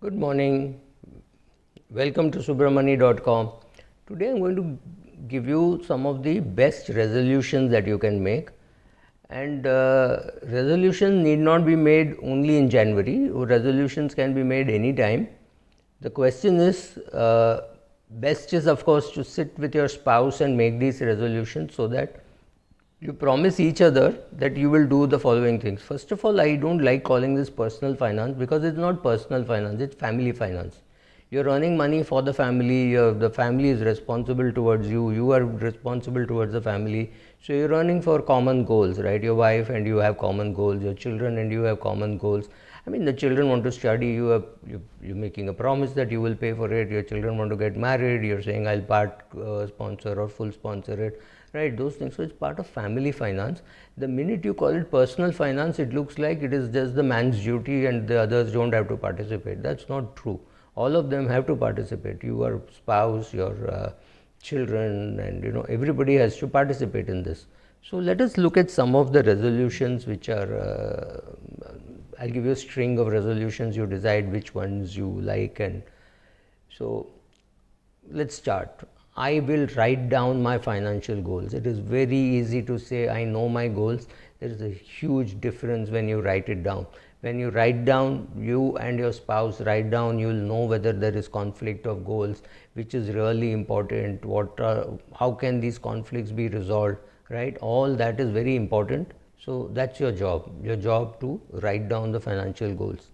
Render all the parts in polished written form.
Good morning. Welcome to subramani.com. Today I'm going to give you some of the best resolutions that you can make. And resolutions need not be made only in January. Resolutions can be made anytime. The question is, best is of course to sit with your spouse and make these resolutions so that you promise each other that you will do the following things. First of all, I don't like calling this personal finance because it's not personal finance, it's family finance. You're earning money for the family, the family is responsible towards you, you are responsible towards the family. So you're earning for common goals, right? Your wife and you have common goals, your children and you have common goals. I mean, the children want to study, you're making a promise that you will pay for it. Your children want to get married, you're saying I'll part sponsor or full sponsor it, right? Those things. So it's part of family finance. The minute you call it personal finance, it looks like it is just the man's duty and the others don't have to participate. That's not true. All of them have to participate. Your spouse, your children, and everybody has to participate in this. So let us look at some of the resolutions which are I'll give you a string of resolutions, you decide which ones you like. And so let's start. I will write down my financial goals. It is very easy to say I know my goals. There is a huge difference when you write it down. When you write down, you and your spouse write down, you will know whether there is conflict of goals, which is really important. How can these conflicts be resolved, right? All that is very important. So that's your job to write down the financial goals.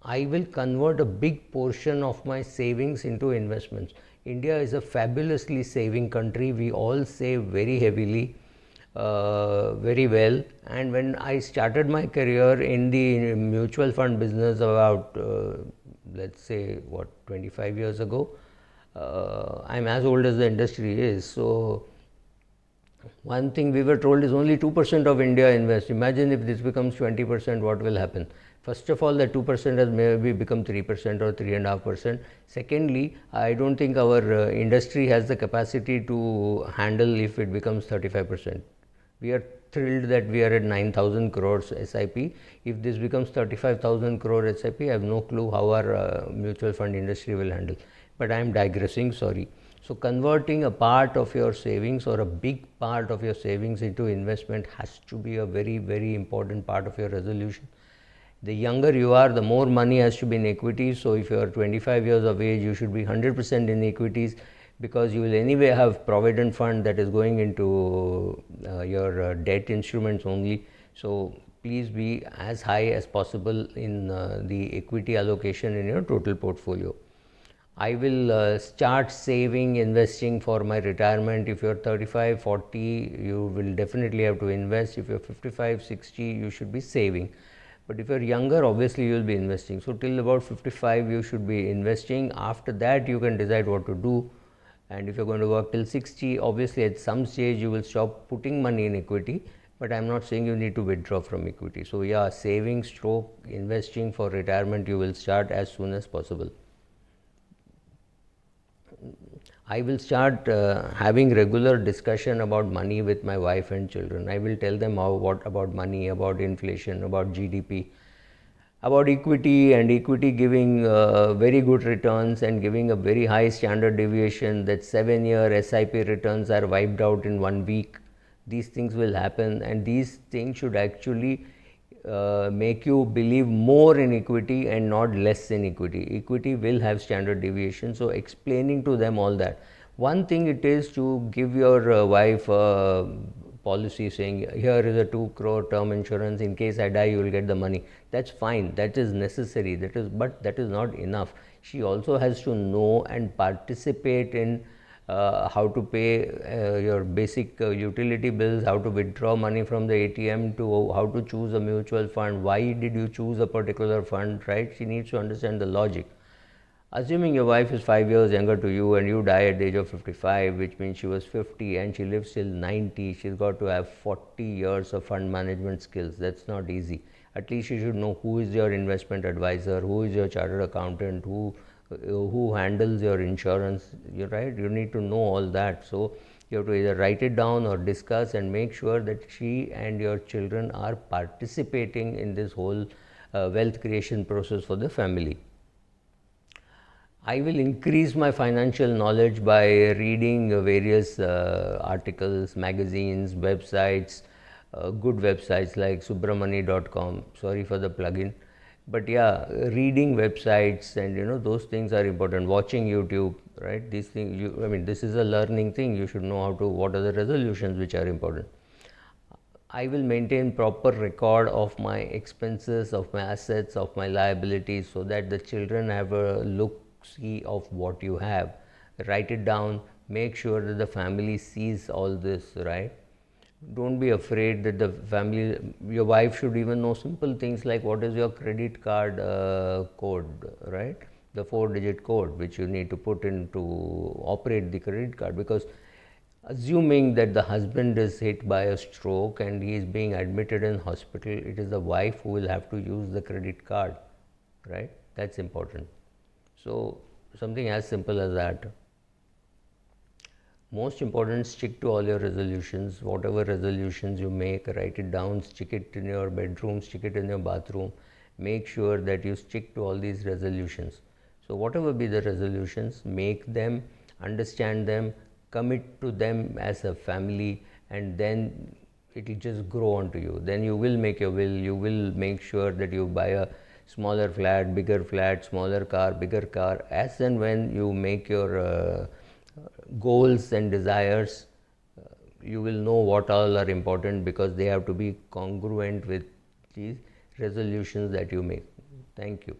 I will convert a big portion of my savings into investments. India is a fabulously saving country. We all save very heavily, very well. And when I started my career in the mutual fund business about, let's say, 25 years ago, I'm as old as the industry is. So one thing we were told is only 2% of India invests. Imagine if this becomes 20%, what will happen? First of all, that 2% has maybe become 3% or 3.5%. Secondly, I don't think our industry has the capacity to handle if it becomes 35%. We are thrilled that we are at 9,000 crores SIP. If this becomes 35,000 crore SIP, I have no clue how our mutual fund industry will handle. But I am digressing, sorry. So converting a part of your savings or a big part of your savings into investment has to be a very, very important part of your resolution. The younger you are, the more money has to be in equities. So if you are 25 years of age, you should be 100% in equities, because you will anyway have provident fund that is going into your debt instruments only. So please be as high as possible in the equity allocation in your total portfolio. I will start saving, investing for my retirement. If you're 35, 40, you will definitely have to invest. If you're 55, 60, you should be saving. But if you're younger, obviously you will be investing. So till about 55, you should be investing. After that, you can decide what to do. And if you're going to work till 60, obviously at some stage you will stop putting money in equity. But I'm not saying you need to withdraw from equity. So yeah, saving stroke investing for retirement, you will start as soon as possible. I will start having regular discussion about money with my wife and children. I will tell them what about money, about inflation, about GDP, about equity, and equity giving very good returns and giving a very high standard deviation, that 7-year SIP returns are wiped out in 1 week. These things will happen, and these things should actually make you believe more in equity and not less in equity. Equity will have standard deviation, so explaining to them all that. One thing it is to give your wife a policy saying, here is a 2 crore term insurance, in case I die you will get the money. That's fine, that is necessary, but that is not enough. She also has to know and participate in how to pay your basic utility bills, how to withdraw money from the ATM, to how to choose a mutual fund, why did you choose a particular fund, right? She needs to understand the logic. Assuming your wife is 5 years younger to you and you die at the age of 55, which means she was 50 and she lives till 90, she's got to have 40 years of fund management skills. That's not easy. At least she should know who is your investment advisor, who is your chartered accountant, who handles your insurance, right? You need to know all that. So you have to either write it down or discuss and make sure that she and your children are participating in this whole wealth creation process for the family. I will increase my financial knowledge by reading various articles, magazines, websites, good websites like subramani.com. Sorry for the plugin. But yeah, reading websites and those things are important. Watching YouTube, right? These things, I mean, this is a learning thing. You should know what are the resolutions which are important. I will maintain proper record of my expenses, of my assets, of my liabilities, so that the children have a look see of what you have. Write it down. Make sure that the family sees all this, right? Don't be afraid that the family, your wife should even know simple things like what is your credit card code, right? The 4-digit code which you need to put in to operate the credit card, because assuming that the husband is hit by a stroke and he is being admitted in hospital, it is the wife who will have to use the credit card, right? That's important. So something as simple as that. Most important, stick to all your resolutions. Whatever resolutions you make, write it down, stick it in your bedroom, stick it in your bathroom. Make sure that you stick to all these resolutions. So whatever be the resolutions, make them, understand them, commit to them as a family, and then it will just grow onto you. Then you will make your will, you will make sure that you buy a smaller flat, smaller car, bigger car, as and when you make your goals and desires. You will know what all are important, because they have to be congruent with these resolutions that you make. Thank you.